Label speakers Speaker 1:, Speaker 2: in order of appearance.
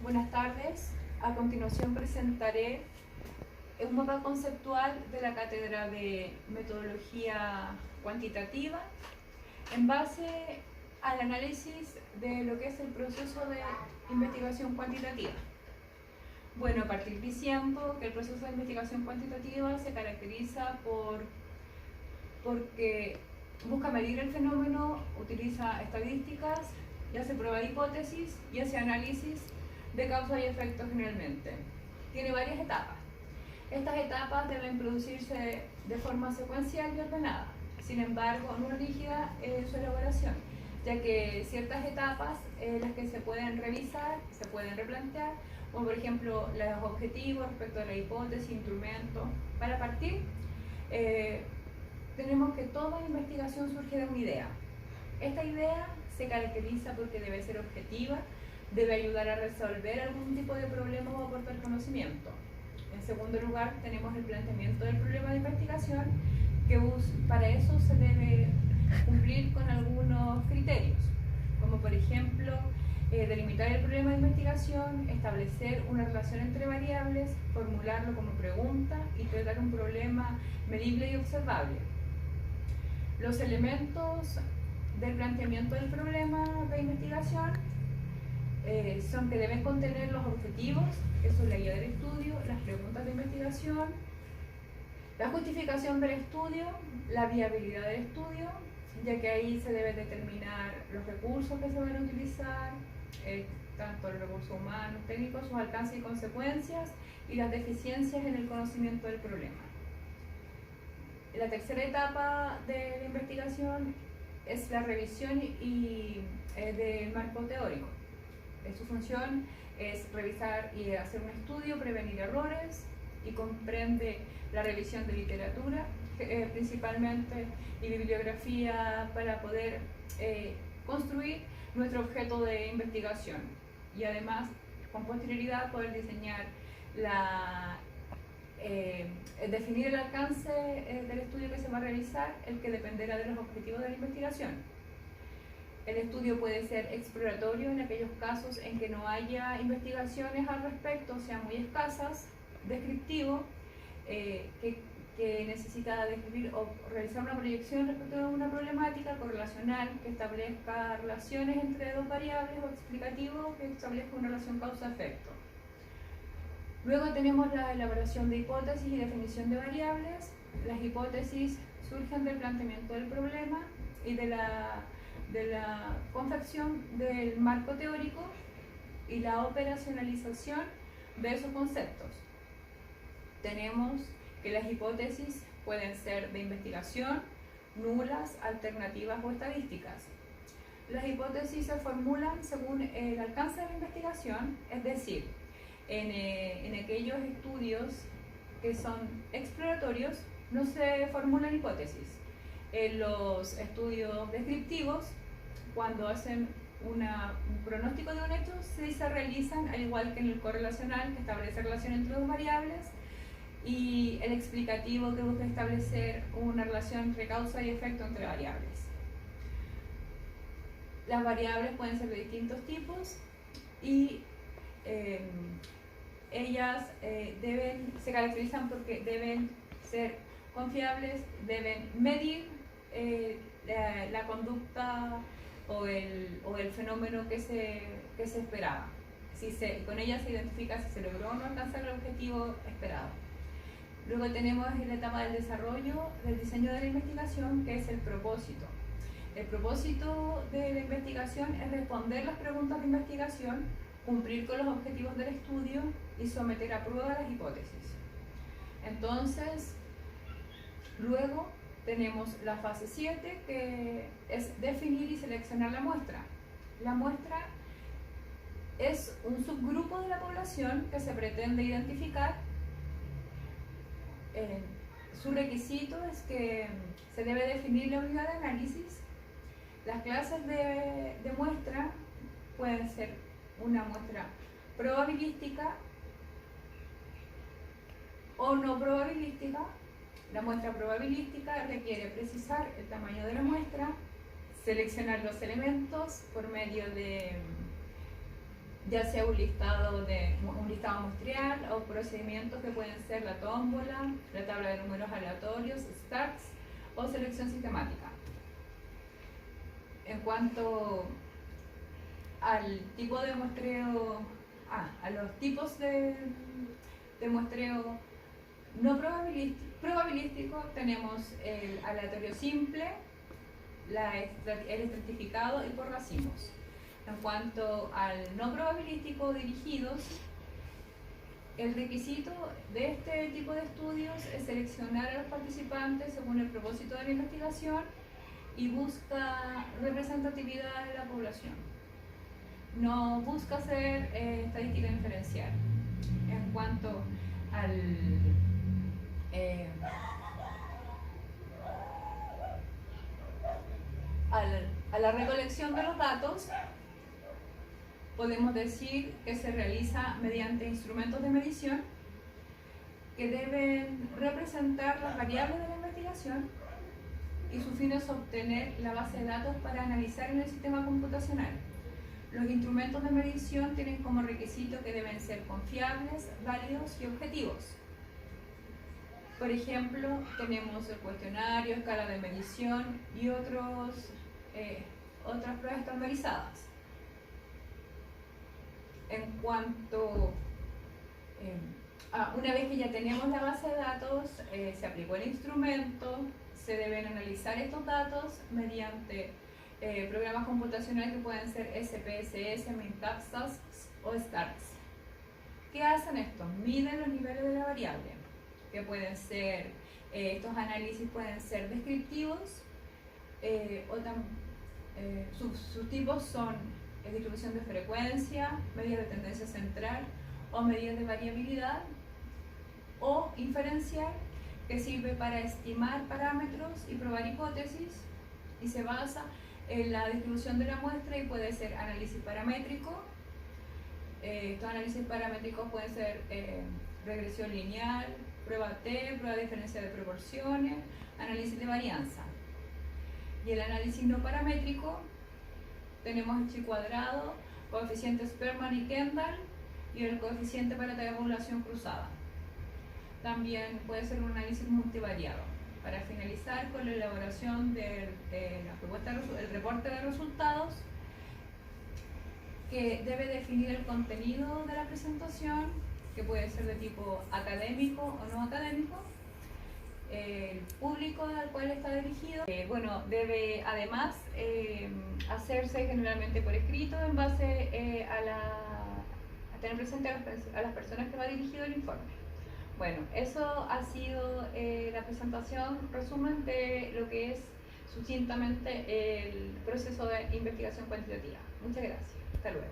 Speaker 1: Buenas tardes. A continuación presentaré un mapa conceptual de la cátedra de metodología cuantitativa en base al análisis de lo que es el proceso de investigación cuantitativa. Bueno, a partir diciendo que el proceso de investigación cuantitativa se caracteriza porque busca medir el fenómeno, utiliza estadísticas y hace prueba de hipótesis y hace análisis de causa y efecto generalmente. Tiene varias etapas. Estas etapas deben producirse de forma secuencial y ordenada, sin embargo no rígida en su elaboración, ya que ciertas etapas las que se pueden revisar, se pueden replantear, como por ejemplo los objetivos respecto a la hipótesis, instrumento. Para partir, tenemos que toda investigación surge de una idea. Esta idea se caracteriza porque debe ser objetiva, debe ayudar a resolver algún tipo de problema o aportar conocimiento. En segundo lugar, tenemos el planteamiento del problema de investigación, que para eso se debe cumplir con algunos criterios, como por ejemplo, delimitar el problema de investigación, establecer una relación entre variables, formularlo como pregunta y tratar un problema medible y observable. Los elementos del planteamiento del problema de investigación son que deben contener los objetivos, que son la guía del estudio, las preguntas de investigación, la justificación del estudio, la viabilidad del estudio, ya que ahí se debe determinar los recursos que se van a utilizar, tanto los recursos humanos, técnicos, sus alcances y consecuencias, y las deficiencias en el conocimiento del problema. La tercera etapa de la investigación es la revisión del marco teórico. Su función es revisar y hacer un estudio, prevenir errores, y comprende la revisión de literatura, principalmente, y bibliografía para poder construir nuestro objeto de investigación. Y además, con posterioridad, poder diseñar definir el alcance del estudio que se va a realizar, el que dependerá de los objetivos de la investigación. El estudio puede ser exploratorio en aquellos casos en que no haya investigaciones al respecto, sean muy escasas, descriptivo, que necesita describir o realizar una proyección respecto a una problemática correlacional que establezca relaciones entre dos variables, o explicativo que establezca una relación causa-efecto. Luego tenemos la elaboración de hipótesis y definición de variables. Las hipótesis surgen del planteamiento del problema y de la confección del marco teórico y la operacionalización de esos conceptos. Tenemos que las hipótesis pueden ser de investigación, nulas, alternativas o estadísticas. Las hipótesis se formulan según el alcance de la investigación, es decir, en aquellos estudios que son exploratorios no se formulan hipótesis. En los estudios descriptivos, cuando hacen un pronóstico de un hecho, sí se realizan, al igual que en el correlacional, que establece relación entre dos variables, y el explicativo, que busca establecer una relación entre causa y efecto entre variables. Las variables pueden ser de distintos tipos y ellas se caracterizan porque deben ser confiables, deben medir la conducta o el fenómeno que se esperaba. Con ellas se identifica si se logró o no alcanzar el objetivo esperado. Luego tenemos la etapa del desarrollo, del diseño de la investigación, que es el propósito. El propósito de la investigación es responder las preguntas de investigación, cumplir con los objetivos del estudio y someter a prueba las hipótesis. Entonces, luego tenemos la fase 7, que es definir y seleccionar la muestra. La muestra es un subgrupo de la población que se pretende identificar. Su requisito es que se debe definir la unidad de análisis. Las clases de muestra pueden ser una muestra probabilística o no probabilística. La muestra probabilística requiere precisar el tamaño de la muestra, seleccionar los elementos por medio de ya sea un listado muestreal o procedimientos que pueden ser la tómbola, la tabla de números aleatorios, stacks o selección sistemática. En cuanto al tipo de muestreo, a los tipos de muestreo no probabilístico, tenemos el aleatorio simple, el estratificado y por racimos. En cuanto al no probabilístico dirigidos, el requisito de este tipo de estudios es seleccionar a los participantes según el propósito de la investigación y busca representatividad de la población. No busca hacer estadística inferencial. En cuanto a la recolección de los datos, podemos decir que se realiza mediante instrumentos de medición que deben representar las variables de la investigación y su fin es obtener la base de datos para analizar en el sistema computacional. Los instrumentos de medición tienen como requisito que deben ser confiables, válidos y objetivos. Por ejemplo, tenemos el cuestionario, escala de medición y otras pruebas estandarizadas. En cuanto una vez que ya tenemos la base de datos, se aplicó el instrumento, se deben analizar estos datos mediante programas computacionales que pueden ser SPSS, MinTabStats o STARS. ¿Qué hacen estos? Miden los niveles de la variable, que pueden ser, estos análisis pueden ser descriptivos, sus tipos son distribución de frecuencia, medidas de tendencia central o medidas de variabilidad, o inferencial, que sirve para estimar parámetros y probar hipótesis y se basa en la distribución de la muestra y puede ser análisis paramétrico. Estos análisis paramétricos pueden ser regresión lineal, prueba T, prueba de diferencia de proporciones, análisis de varianza. Y el análisis no paramétrico, tenemos el chi cuadrado, coeficiente Spearman y Kendall y el coeficiente para tabulación cruzada. También puede ser un análisis multivariado. Para finalizar con la elaboración de la propuesta, el reporte de resultados, que debe definir el contenido de la presentación, que puede ser de tipo académico o no académico, el público al cual está dirigido. Debe además hacerse generalmente por escrito en base a tener presente a las personas que va dirigido el informe. Bueno, eso ha sido la presentación, resumen de lo que es sucintamente el proceso de investigación cuantitativa. Muchas gracias. Hasta luego.